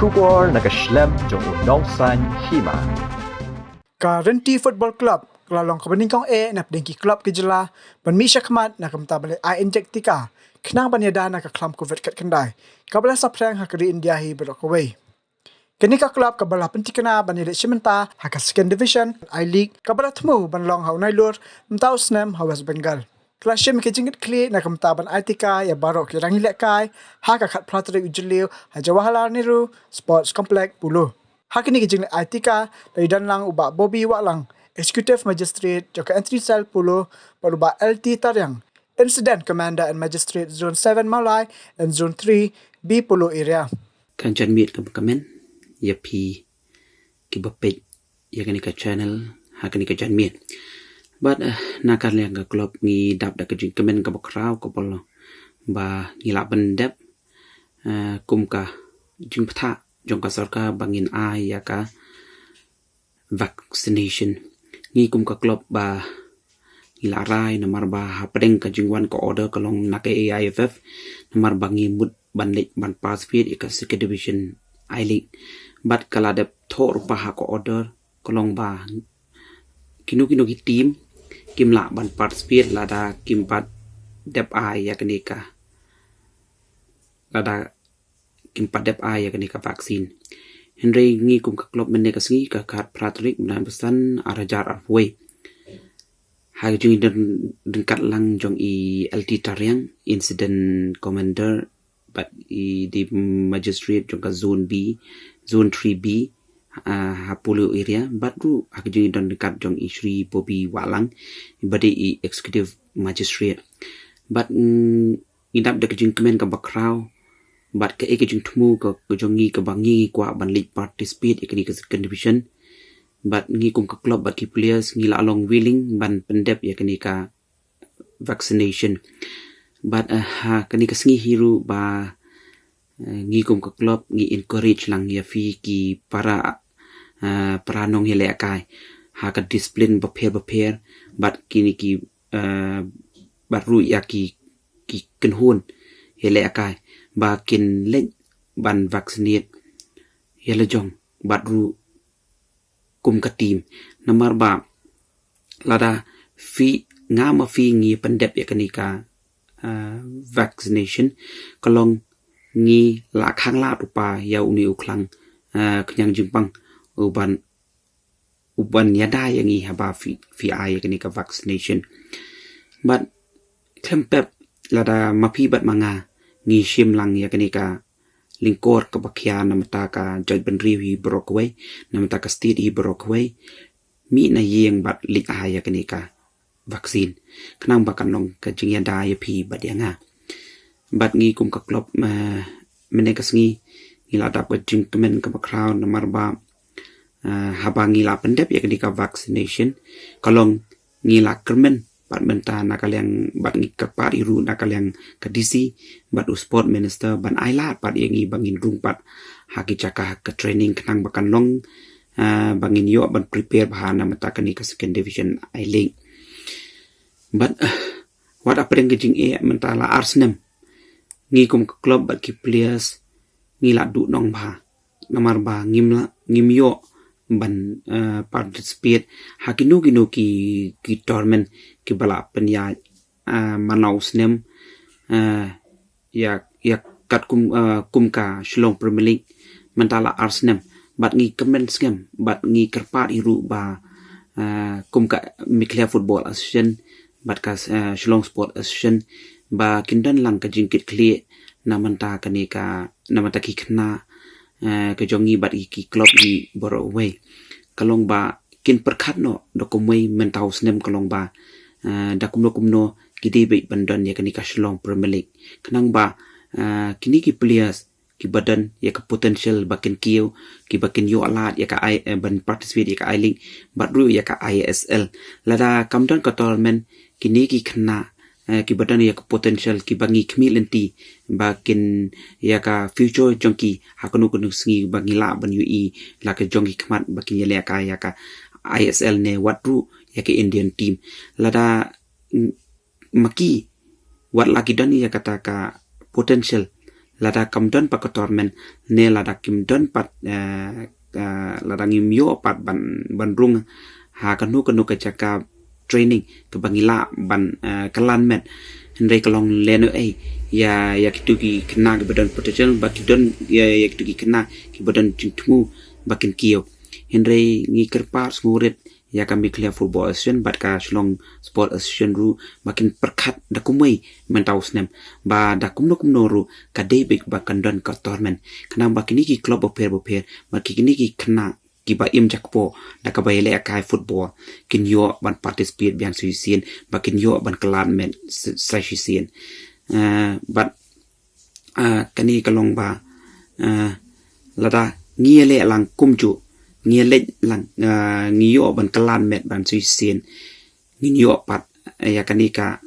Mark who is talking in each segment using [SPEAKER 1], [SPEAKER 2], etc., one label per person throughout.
[SPEAKER 1] Shubor nakaslem jong udongsan Hima.
[SPEAKER 2] Ka Ryntih Football Club kelalong kebeningkong nak dengki klub kejela ban mi syakmat nak kemta balik inject Tika kenang banyada nak klam covid kat kendai kabala saprang hakri India hi berokaway kenika klub kabala pentikena banyada Shimenta haka second division I League kabala temu ban long hau nailur mtau snem West Bengal kelas Shim ke jingit kli nak kemta ban Tika ya barok ki rangi lekai haka kat pratri ujliu Jawaharlal Nehru Sports Complex Pulu hakini ke jingit Tika dari dan lang ubak Bobby Waklang Executive Magistrate Joka Entry Cell Pulu Paruba LT Taryang Incident Commander and Magistrate Zone 7 Malai and Zone 3 B Pulu area.
[SPEAKER 3] Kancan meet kamen ya pi kibapet ya kani ka channel hakani ka jan meet but nakar le ka club ni dap da ka jing kamen ka bakraw ko polo ba ngila bandep kum ka jing ptha jong ka sarka bangin ai ya ka vaccination ni kum ka club ba ngila rai namar ba padeng ka jingwan ko order kalong na ke AIFF namar bangi mud banlik ban pass feed ka second division I League but kala de thor pa ha ko order kalong ba kinu ki team kimla ban pass feed lada kimpat dep ai ya kenika lada kimpat dep ai ya kenika vaksin Henry ngi kum ka club men ka singi ka kat pratrik dan pesan arajar arway ha jing den kat lang jong I LT Taryang incident commander but di magistrate jong ka zone B zone 3B Hapulu area but ru ha jing den kat jong I Shri Bobby Waklang badi executive magistrate but indap de jing kemen ka bakraw but ke jing tmu ka jongi ka bangi kwa ban league participate ikni ka second division but ngi kum ka club but ki players ngi la along willing ban pendep ya kani ka vaccination but ha kani ka sngi hero ba ngi kum ka club ngi encourage lang ya fi ki para pranong hele akai ha ka discipline baper but kini ki baru ya ki kenhun hele akai ba kin lệnh ban vaccinate hele jong baru kum ka team namar ba lada fi ngama fi ngi pandep ya kanika vaccination kalong ngi la khang la tupa ya uni uklang knyang jimpang uban yada ya ngi haba fi ai kanika vaccination but klempep lada mapi bat manga ngi Shim lang ya kanika lingkor ka bakya namata ka judgment review brokaway namata ka state hi brokaway mi na yeng bat lik aya kanika vaccine kanang bakanong ka jingya da ya pi bat ya nga bat ngi kum ka club mene ka sngi ngila dap ka jing kemen ka bakraw namar ba habangi la pendep ya kanika vaccination kalong ngila kermen bat Bynta nakalyang bat ngi kapat iru nakalyang kadisi bat sport minister ban aila pat yangi bangin rung pat haki caka ke training kenang bakan long bangin yo ban prepare bahana mata kani ka second division I League but what apa yang gejing mentala Arsenal ngi kum club bat ki players ngi la du nong ba namar ba ngim yo ban participate hakinu ki tournament ki bala penya manau snem ya kat kum ka Shillong Premier League mentala Arsenal bat ngi kemen skem bat ngi kerpat iru ba kum ka Miklia Football Association bat ka Shillong Sport Association ba kindan lang ka jingkit kli namanta kanika namanta ki khna ke jongi bat ki club ni boro away kalong ba kin perkhat no dokumai mentau snem kalong ba dakumno kidi be bandan ya kanika Shillong Premier League kanang ba kini ki players ki badan ya ka potential bakin kiyo ki bakin yo alat ya ka I ban participate ya ka I League badru ya ka ISL lada kamdan ka tournament kini ki khna ki badan ya ka potential ki bangi kmilenti bakin ya ka future jongki hakunu kunu sngi bangi la ban UI la ka jongki khmat bakin ya ka ISL ne watru ya ka Indian team lada maki wat lagi dan ya kata ka potential lada kamdon pa kotormen ne lada kimdon pat lada ngimyo pat ban rung ha kanu ka jaka training ke bangila ban kalan met hendai kalong leno ya kituki kena ke badan potential bakidon ya kituki kena ke badan jingtmu bakin kiyo hendai ngi kerpar ngurit ya kami clear football association bat ka shlong sport association ru makin perkat dakumai mentau snem ba dakum noru ka debek bakandon ka tormen kana bakini ki club boper bakini ki kena ki ba im jakpo da ka bayele akai football kin yo ban participate biang suisien bakin yo ban kelan men session but kani kalong ba lada ngiele lang kumju ngiele lang ngiyo ban kelan met ban suisien ngiyo pat ya kanika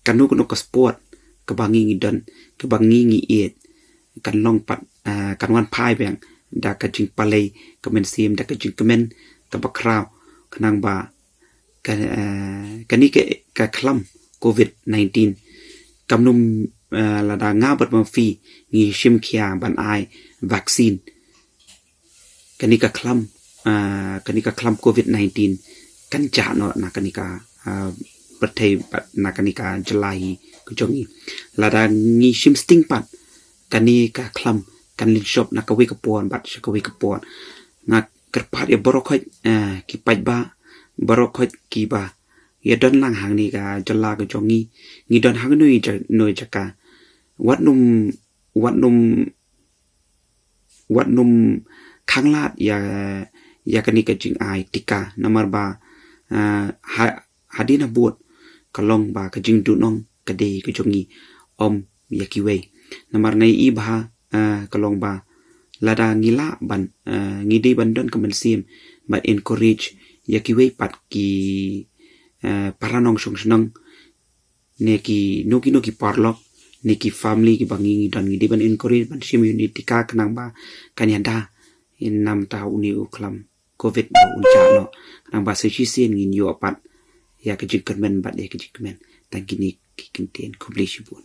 [SPEAKER 3] kanu ka sport ka bangi ngidon ka bangi ngi et kan long pat kan wan pai bang da ka jing palai ka men sim da ka jing kemen ka bakraw kanang ba kani ka klam covid-19 kamnum lada ngabat ma fi ngi shim khia ban ai vaccine kanika klam covid-19 kan jano na kanika berthai na kanika jelai kujongi lada ngi shim sting pat kanika klam kan lin shop na kawi kapon bat shakawi kapon na kerpat ya borokot ki pajba borokot ki ba ya don lang hang ni ka jala kujongi ngi don hang noi jaka watnum khanglat ya kanika jing ai tika namar ba hadina buat kalong ba ka jing dunong kade kujongi om yakiwe namar nai ibha kalong ba lada ngila ban ngide bandon kemensim but encourage yakiwe pat ki paranong song ne ki noki parlok ne ki family ki bangi dan ngide ban encourage ban sim unity ka kanang ba kanyanda in 6 tahun ni uklam covid ba unca no kanang ba sesien ngin yo pat ya kejikmen bat ya kejikmen tangkini kikintien kublishibun